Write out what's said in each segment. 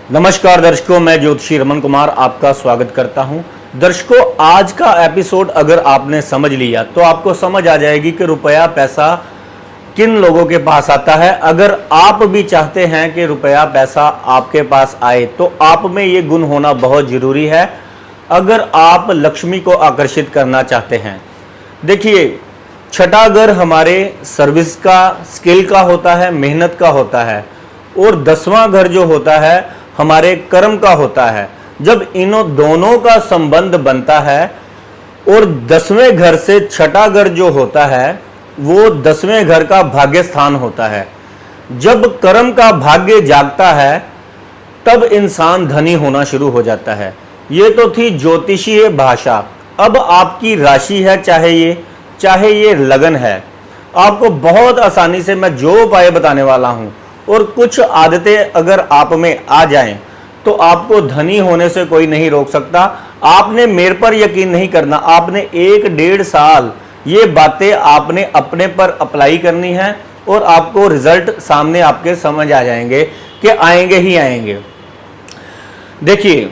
नमस्कार दर्शकों, मैं ज्योतिषी रमन कुमार आपका स्वागत करता हूं। दर्शकों, आज का एपिसोड अगर आपने समझ लिया तो आपको समझ आ जाएगी कि रुपया पैसा किन लोगों के पास आता है। अगर आप भी चाहते हैं कि रुपया पैसा आपके पास आए तो आप में ये गुण होना बहुत ज़रूरी है। अगर आप लक्ष्मी को आकर्षित करना चाहते हैं, देखिए, छठा घर हमारे सर्विस का, स्किल का होता है, मेहनत का होता है, और 10वां घर जो होता है हमारे कर्म का होता है। जब इन्हों दोनों का संबंध बनता है और 10वें घर से छठा घर जो होता है वो 10वें घर का भाग्य स्थान होता है। जब कर्म का भाग्य जागता है तब इंसान धनी होना शुरू हो जाता है। ये तो थी ज्योतिषीय भाषा। अब आपकी राशि है, चाहे ये लगन है, आपको बहुत आसानी से मैं जो उपाय बताने वाला हूं और कुछ आदतें अगर आप में आ जाएं तो आपको धनी होने से कोई नहीं रोक सकता। आपने मेरे पर यकीन नहीं करना, आपने 1-1.5 साल ये बातें आपने अपने पर अप्लाई करनी है और आपको रिजल्ट सामने आपके समझ आ जाएंगे कि आएंगे ही आएंगे। देखिए,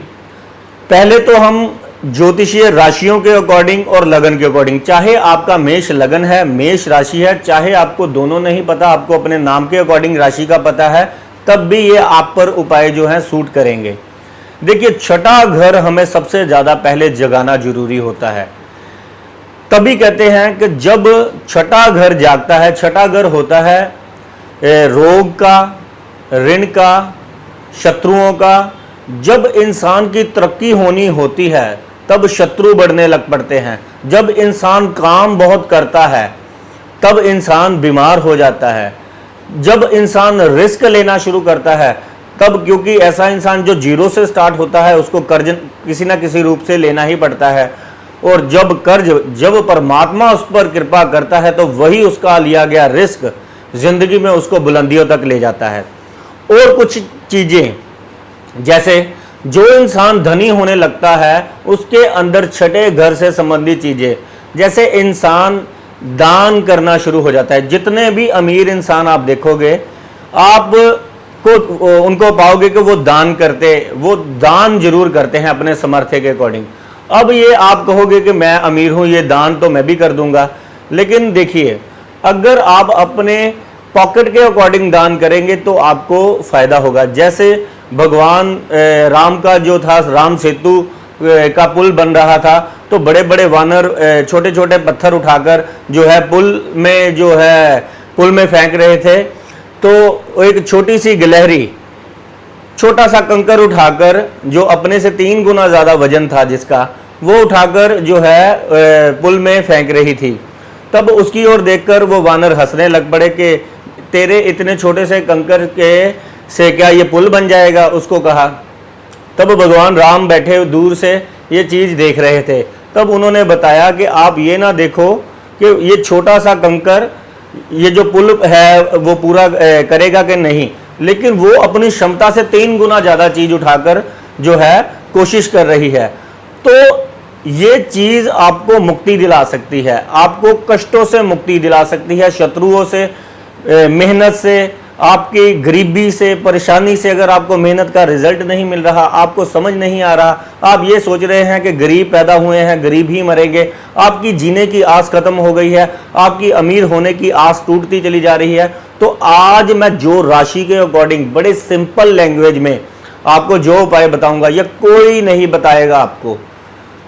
पहले तो हम ज्योतिषीय राशियों के अकॉर्डिंग और लगन के अकॉर्डिंग, चाहे आपका मेष लगन है, मेष राशि है, चाहे आपको दोनों नहीं पता, आपको अपने नाम के अकॉर्डिंग राशि का पता है, तब भी ये आप पर उपाय जो हैं सूट करेंगे। देखिए, छठा घर हमें सबसे ज्यादा पहले जगाना जरूरी होता है। तभी कहते हैं कि जब छठा घर जागता है, छठा घर होता है रोग का, ऋण का, शत्रुओं का। जब इंसान की तरक्की होनी होती है तब शत्रु बढ़ने लग पड़ते हैं। जब इंसान काम बहुत करता है तब इंसान बीमार हो जाता है। जब इंसान रिस्क लेना शुरू करता है तब, क्योंकि ऐसा इंसान जो जीरो से स्टार्ट होता है उसको कर्ज किसी ना किसी रूप से लेना ही पड़ता है, और जब परमात्मा उस पर कृपा करता है तो वही उसका लिया गया रिस्क जिंदगी में उसको बुलंदियों तक ले जाता है। और कुछ चीजें, जैसे जो इंसान धनी होने लगता है उसके अंदर छठे घर से संबंधित चीजें, जैसे इंसान दान करना शुरू हो जाता है। जितने भी अमीर इंसान आप देखोगे, आप को उनको पाओगे कि वो दान जरूर करते हैं अपने सामर्थ्य के अकॉर्डिंग। अब ये आप कहोगे कि मैं अमीर हूं, ये दान तो मैं भी कर दूंगा, लेकिन देखिए, अगर आप अपने पॉकेट के अकॉर्डिंग दान करेंगे तो आपको फायदा होगा। जैसे भगवान राम का जो था, राम सेतु का पुल बन रहा था, तो बड़े बड़े वानर छोटे छोटे पत्थर उठाकर जो है पुल में फेंक रहे थे। तो एक छोटी सी गिलहरी छोटा सा कंकर उठाकर, जो अपने से 3 गुना ज्यादा वजन था जिसका, वो उठाकर जो है पुल में फेंक रही थी। तब उसकी ओर देखकर वो वानर हंसने लग पड़े कि तेरे इतने छोटे से कंकर के से क्या ये पुल बन जाएगा, उसको कहा। तब भगवान राम बैठे दूर से ये चीज देख रहे थे। तब उन्होंने बताया कि आप ये ना देखो कि ये छोटा सा कंकर ये जो पुल है वो पूरा करेगा कि नहीं, लेकिन वो अपनी क्षमता से 3 गुना ज्यादा चीज उठाकर जो है कोशिश कर रही है। तो ये चीज आपको मुक्ति दिला सकती है, आपको कष्टों से मुक्ति दिला सकती है, शत्रुओं से, मेहनत से, आपकी गरीबी से, परेशानी से। अगर आपको मेहनत का रिजल्ट नहीं मिल रहा, आपको समझ नहीं आ रहा, आप ये सोच रहे हैं कि गरीब पैदा हुए हैं, गरीब ही मरेंगे, आपकी जीने की आस खत्म हो गई है, आपकी अमीर होने की आस टूटती चली जा रही है, तो आज मैं जो राशि के अकॉर्डिंग बड़े सिंपल लैंग्वेज में आपको जो उपाय बताऊंगा, यह कोई नहीं बताएगा आपको,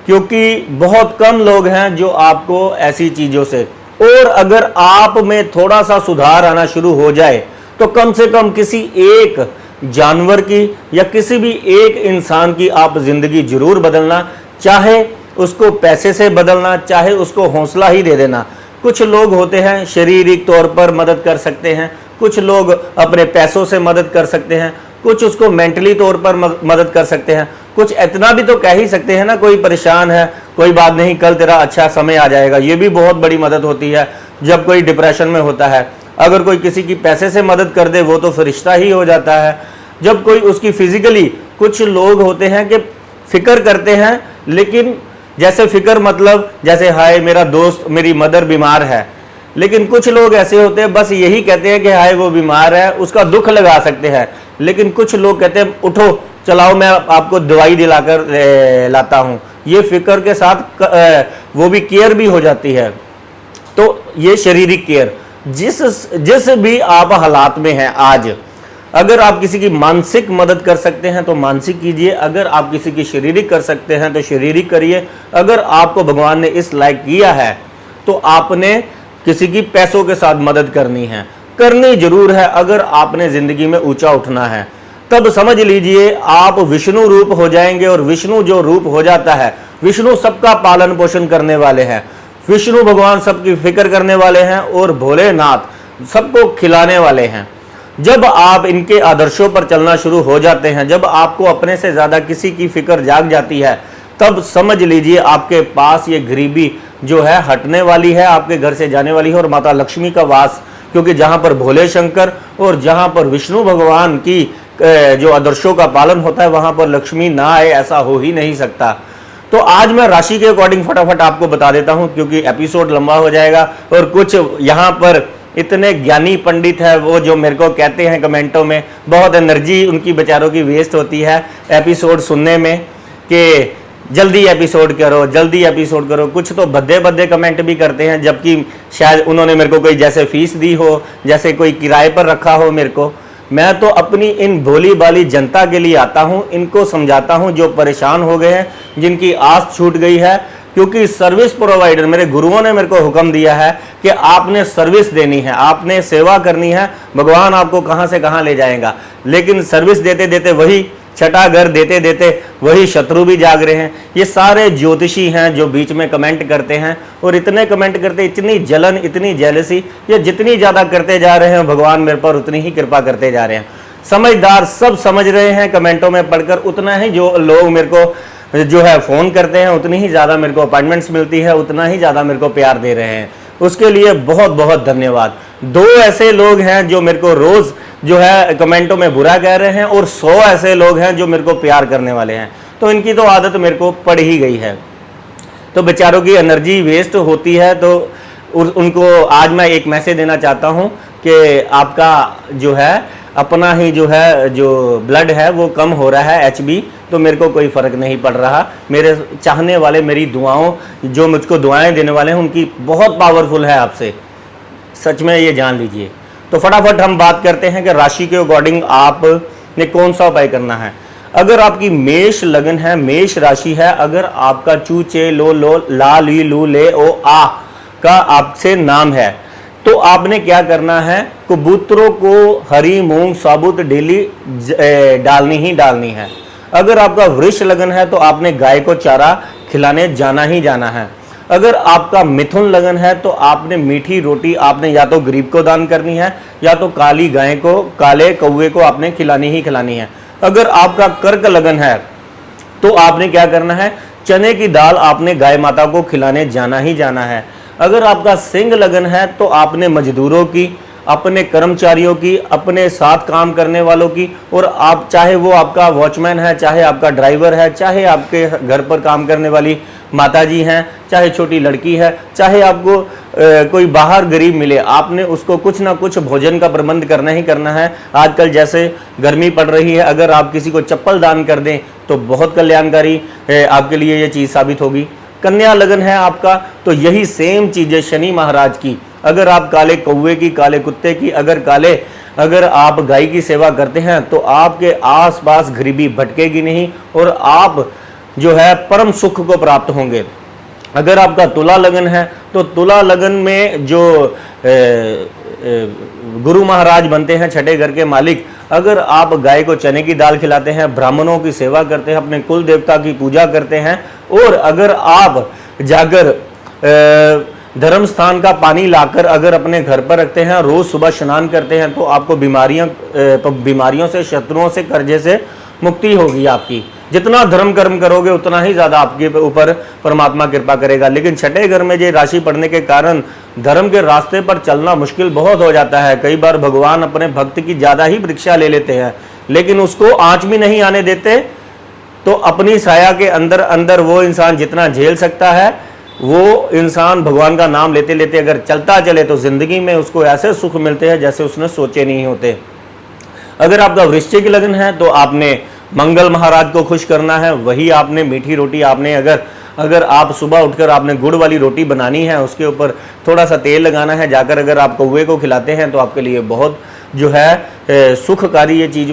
क्योंकि बहुत कम लोग हैं जो आपको ऐसी चीजों से। और अगर आप में थोड़ा सा सुधार आना शुरू हो जाए तो कम से कम किसी एक जानवर की या किसी भी एक इंसान की आप जिंदगी जरूर बदलना, चाहे उसको पैसे से बदलना, चाहे उसको हौसला ही दे देना। कुछ लोग होते हैं शारीरिक तौर पर मदद कर सकते हैं, कुछ लोग अपने पैसों से मदद कर सकते हैं, कुछ उसको मेंटली तौर पर मदद कर सकते हैं, कुछ इतना भी तो कह ही सकते हैं ना, कोई परेशान है, कोई बात नहीं, कल तेरा अच्छा समय आ जाएगा। ये भी बहुत बड़ी मदद होती है जब कोई डिप्रेशन में होता है। अगर कोई किसी की पैसे से मदद कर दे वो तो फरिश्ता ही हो जाता है। जब कोई उसकी फिजिकली, कुछ लोग होते हैं कि फिक्र करते हैं, लेकिन जैसे फिक्र मतलब जैसे हाय मेरा दोस्त, मेरी मदर बीमार है, लेकिन कुछ लोग ऐसे होते हैं बस यही कहते हैं कि हाय वो बीमार है, उसका दुख लगा सकते हैं। लेकिन कुछ लोग कहते हैं उठो चलाओ मैं आपको दवाई दिलाकर लाता हूँ, ये फिक्र के साथ वो भी केयर भी हो जाती है। तो ये शारीरिक केयर, जिस भी आप हालात में हैं आज, अगर आप किसी की मानसिक मदद कर सकते हैं तो मानसिक कीजिए, अगर आप किसी की शारीरिक कर सकते हैं तो शारीरिक करिए। अगर आपको भगवान ने इस लायक किया है तो आपने किसी की पैसों के साथ मदद करनी है, करनी जरूर है। अगर आपने जिंदगी में ऊंचा उठना है तब समझ लीजिए आप विष्णु रूप हो जाएंगे, और विष्णु जो रूप हो जाता है, विष्णु सबका पालन पोषण करने वाले हैं, विष्णु भगवान सबकी फिक्र करने वाले हैं, और भोलेनाथ सबको खिलाने वाले हैं। जब आप इनके आदर्शों पर चलना शुरू हो जाते हैं, जब आपको अपने से ज्यादा किसी की फिक्र जाग जाती है, तब समझ लीजिए आपके पास ये गरीबी जो है हटने वाली है, आपके घर से जाने वाली है, और माता लक्ष्मी का वास, क्योंकि जहां पर भोले शंकर और जहां पर विष्णु भगवान की जो आदर्शों का पालन होता है, वहां पर लक्ष्मी ना आए ऐसा हो ही नहीं सकता। तो आज मैं राशि के अकॉर्डिंग फटाफट आपको बता देता हूं, क्योंकि एपिसोड लंबा हो जाएगा, और कुछ यहां पर इतने ज्ञानी पंडित है वो जो मेरे को कहते हैं कमेंटों में, बहुत एनर्जी उनकी बेचारों की वेस्ट होती है एपिसोड सुनने में कि जल्दी एपिसोड करो, जल्दी एपिसोड करो। कुछ तो भद्दे भद्दे कमेंट भी करते हैं, जबकि शायद उन्होंने मेरे को कोई जैसे फीस दी हो, जैसे कोई किराए पर रखा हो मेरे को। मैं तो अपनी इन भोली भाली जनता के लिए आता हूं, इनको समझाता हूं जो परेशान हो गए हैं, जिनकी आस छूट गई है, क्योंकि सर्विस प्रोवाइडर, मेरे गुरुओं ने मेरे को हुक्म दिया है कि आपने सर्विस देनी है, आपने सेवा करनी है, भगवान आपको कहां से कहां ले जाएगा। लेकिन सर्विस देते देते वही छठा घर देते देते वही शत्रु भी जाग रहे हैं। ये सारे ज्योतिषी हैं जो बीच में कमेंट करते हैं, और इतने कमेंट करते, इतनी जलन, इतनी जेलसी, ये जितनी ज़्यादा करते जा रहे हैं भगवान मेरे पर उतनी ही कृपा करते जा रहे हैं। समझदार सब समझ रहे हैं कमेंटों में पढ़कर, उतना ही जो लोग मेरे को जो है फ़ोन करते हैं, उतनी ही ज़्यादा मेरे को अपॉइंटमेंट्स मिलती है, उतना ही ज़्यादा मेरे को प्यार दे रहे हैं। उसके लिए बहुत बहुत धन्यवाद। 2 ऐसे लोग हैं जो मेरे को रोज़ जो है कमेंटों में बुरा कह रहे हैं, और 100 ऐसे लोग हैं जो मेरे को प्यार करने वाले हैं। तो इनकी तो आदत मेरे को पड़ ही गई है। तो बेचारों की एनर्जी वेस्ट होती है, तो उनको आज मैं एक मैसेज देना चाहता हूँ कि आपका जो है अपना ही जो है जो ब्लड है वो कम हो रहा है, HB, तो मेरे को कोई फ़र्क नहीं पड़ रहा। मेरे चाहने वाले, मेरी दुआओं, जो मुझको दुआएं देने वाले हैं, उनकी बहुत पावरफुल है आपसे, सच में ये जान लीजिए। तो फटाफट हम बात करते हैं कि राशि के अकॉर्डिंग आपने कौन सा उपाय करना है। अगर आपकी मेष लगन है, मेष राशि है, अगर आपका चू चे लो लो ला ली लू ले ओ आ का आपसे नाम है, तो आपने क्या करना है, कबूतरों को हरी मूंग साबुत डेली डालनी ही डालनी है। अगर आपका वृष लगन है तो आपने गाय को चारा खिलाने जाना ही जाना है। अगर आपका मिथुन लगन है तो आपने मीठी रोटी आपने या तो गरीब को दान करनी है, या तो काली गाय को, काले कौवे को आपने खिलानी ही खिलानी है। अगर आपका कर्क लगन है तो आपने क्या करना है, चने की दाल आपने गाय माता को खिलाने जाना ही जाना है। अगर आपका सिंह लगन है तो आपने मजदूरों की, अपने कर्मचारियों की, अपने साथ काम करने वालों की, और आप चाहे वो आपका वॉचमैन है, चाहे आपका ड्राइवर है, चाहे आपके घर पर काम करने वाली माताजी हैं, चाहे छोटी लड़की है, चाहे आपको कोई बाहर गरीब मिले, आपने उसको कुछ ना कुछ भोजन का प्रबंध करना ही करना है। आजकल जैसे गर्मी पड़ रही है, अगर आप किसी को चप्पल दान कर दें तो बहुत कल्याणकारी आपके लिए ये चीज़ साबित होगी। कन्या लगन है आपका तो यही सेम चीज़ें शनि महाराज की, अगर आप काले कौवे की, काले कुत्ते की, अगर आप गाय की सेवा करते हैं तो आपके आसपास गरीबी भटकेगी नहीं, और आप जो है परम सुख को प्राप्त होंगे। अगर आपका तुला लगन है तो तुला लगन में जो गुरु महाराज बनते हैं, छठे घर के मालिक, अगर आप गाय को चने की दाल खिलाते हैं, ब्राह्मणों की सेवा करते हैं, अपने कुल देवता की पूजा करते हैं, और अगर आप जाकर धर्म स्थान का पानी लाकर अगर अपने घर पर रखते हैं, रोज सुबह स्नान करते हैं, तो आपको बीमारियों से, शत्रुओं से, कर्जे से मुक्ति होगी आपकी। जितना धर्म कर्म करोगे उतना ही ज्यादा आपके ऊपर परमात्मा कृपा करेगा। लेकिन छठे घर में ये राशि पड़ने के कारण धर्म के रास्ते पर चलना मुश्किल बहुत हो जाता है। कई बार भगवान अपने भक्त की ज्यादा ही परीक्षा ले लेते हैं, लेकिन उसको आंच भी नहीं आने देते। तो अपनी साया के अंदर अंदर वो इंसान जितना झेल सकता है, वो इंसान भगवान का नाम लेते लेते अगर चलता चले तो जिंदगी में उसको ऐसे सुख मिलते हैं जैसे उसने सोचे नहीं होते। अगर आपका वृश्चिक लगन है तो आपने मंगल महाराज को खुश करना है, वही आपने मीठी रोटी आपने अगर आप सुबह उठकर आपने गुड़ वाली रोटी बनानी है, उसके ऊपर थोड़ा सा तेल लगाना है, जाकर अगर आप कौवे को खिलाते हैं तो आपके लिए बहुत जो है सुखकारी ये चीज़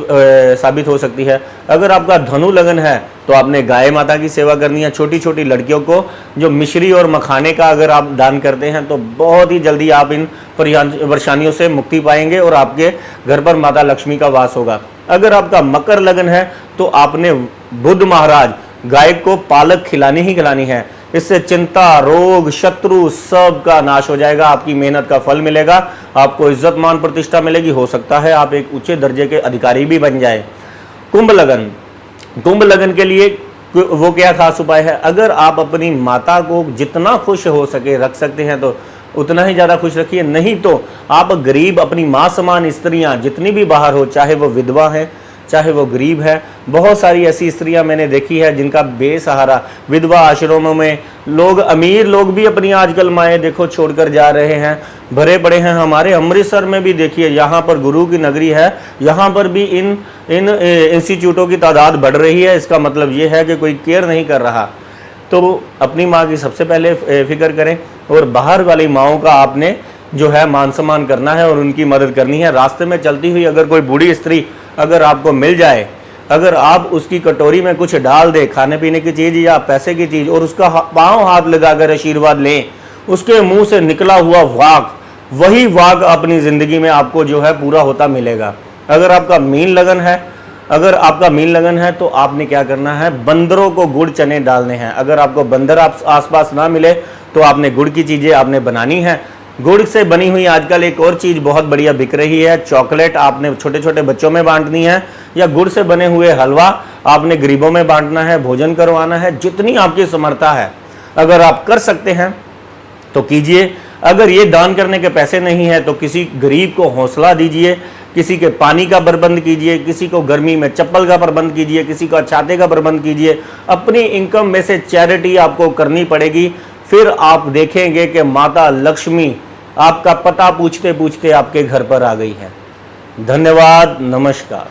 साबित हो सकती है। अगर आपका धनु लगन है तो आपने गाय माता की सेवा करनी है। छोटी छोटी लड़कियों को जो मिश्री और मखाने का अगर आप दान करते हैं तो बहुत ही जल्दी आप इन परेशानियों से मुक्ति पाएंगे और आपके घर पर माता लक्ष्मी का वास होगा। अगर आपका मकर लगन है तो आपने बुध महाराज गाय को पालक खिलानी ही खिलानी है। इससे चिंता, रोग, शत्रु सब का नाश हो जाएगा, आपकी मेहनत का फल मिलेगा, आपको इज्जत मान प्रतिष्ठा मिलेगी, हो सकता है आप एक ऊंचे दर्जे के अधिकारी भी बन जाए। कुंभ लगन के लिए वो क्या खास उपाय है? अगर आप अपनी माता को जितना खुश हो सके रख सकते हैं तो उतना ही ज़्यादा खुश रखिए, नहीं तो आप गरीब अपनी माँ समान स्त्रियाँ जितनी भी बाहर हो, चाहे वो विधवा है चाहे वो गरीब है, बहुत सारी ऐसी स्त्रियां मैंने देखी है जिनका बेसहारा विधवा आश्रमों में लोग, अमीर लोग भी अपनी आजकल माएँ देखो छोड़कर जा रहे हैं, भरे पड़े हैं। हमारे अमृतसर में भी देखिए, यहाँ पर गुरु की नगरी है, यहाँ पर भी इन इंस्टीट्यूटों की तादाद बढ़ रही है। इसका मतलब ये है कि कोई केयर नहीं कर रहा। तो अपनी माँ की सबसे पहले फिक्र करें और बाहर वाली माँओं का आपने जो है मान सम्मान करना है और उनकी मदद करनी है। रास्ते में चलती हुई अगर कोई बूढ़ी स्त्री अगर आपको मिल जाए, अगर आप उसकी कटोरी में कुछ डाल दे, खाने पीने की चीज़ या पैसे की चीज़, और उसका पाँव हाथ लगाकर आशीर्वाद लें, उसके मुंह से निकला हुआ वाक, वही वाक अपनी ज़िंदगी में आपको जो है पूरा होता मिलेगा। अगर आपका मीन लगन है तो आपने क्या करना है? बंदरों को गुड़ चने डालने हैं। अगर आपको बंदर आसपास ना मिले तो आपने गुड़ की चीज़ें आपने बनानी है। गुड़ से बनी हुई आजकल एक और चीज़ बहुत बढ़िया बिक रही है, चॉकलेट आपने छोटे छोटे बच्चों में बांटनी है, या गुड़ से बने हुए हलवा आपने गरीबों में बांटना है, भोजन करवाना है। जितनी आपकी समर्था है अगर आप कर सकते हैं तो कीजिए। अगर ये दान करने के पैसे नहीं है तो किसी गरीब को हौसला दीजिए, किसी के पानी का प्रबंध कीजिए, किसी को गर्मी में चप्पल का प्रबंध कीजिए, किसी का छाते का प्रबंध कीजिए। अपनी इनकम में से चैरिटी आपको करनी पड़ेगी। फिर आप देखेंगे कि माता लक्ष्मी आपका पता पूछते पूछते आपके घर पर आ गई है। धन्यवाद, नमस्कार।